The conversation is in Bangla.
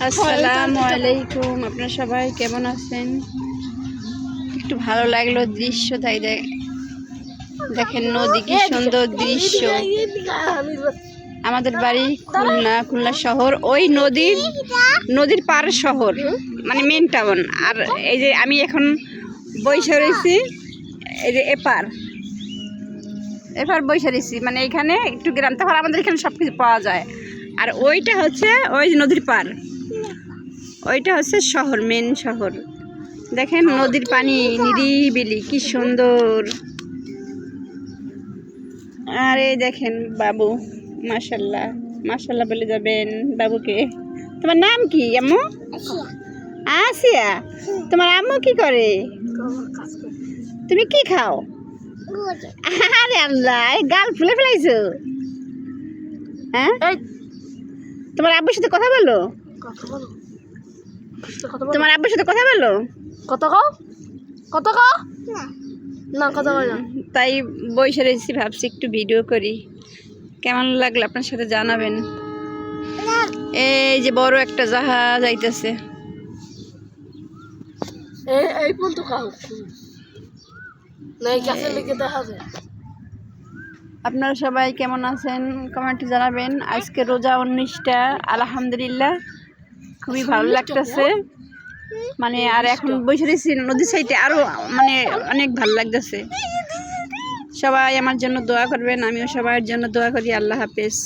আসসালামু আলাইকুম। আপনারা সবাই কেমন আছেন? একটু ভালো লাগলো দৃশ্য, তাই দেখেন নদী, কি সুন্দর দৃশ্য। আমাদের বাড়ি খুলনা শহর, ওই নদীর পার শহর, মানে মেন টাউন। আর এই যে আমি এখন বৈশা রয়েছি, এই যে এপার বৈশা রয়েছি, মানে এখানে একটু গ্রাম, তখন আমাদের এখানে সব কিছু পাওয়া যায়। আর ওইটা হচ্ছে ওই নদীর পার, ওইটা হচ্ছে শহর, মেন শহর। দেখেন নদীর পানি নিরিবিলি, কি সুন্দর। আর এই দেখেন বাবু, মাশাল্লাহ মাশাল্লাহ বলে যাবেন বাবুকে। তোমার নাম কি আম্মু? আসিয়া। তোমার আম্মু কি করে? তুমি কি খাও? আরে আল্লাহ, গাল ফুলে ফেলাইছো। হ্যাঁ, তোমার আব্বুর সাথে কথা বলো। তোমার আব্বুর সাথে কথা বলো। তাই বসে রয়েছি, ভাবছি একটু ভিডিও করি। কেমন লাগলো আপনার সাথে জানাবেন। এই যে বড় একটা জাহাজ আইতেছে। আপনারা সবাই কেমন আছেন কমেন্টে জানাবেন। আজকে রোজা 19টা, আলহামদুলিল্লাহ খুবই ভালো লাগতেছে। মানে আর এখন বসে রয়েছি নদীর সাইডে, আরো মানে অনেক ভালো লাগতেছে। সবাই আমার জন্য দোয়া করবেন, আমিও সবার জন্য দোয়া করি। আল্লাহ হাফেজ।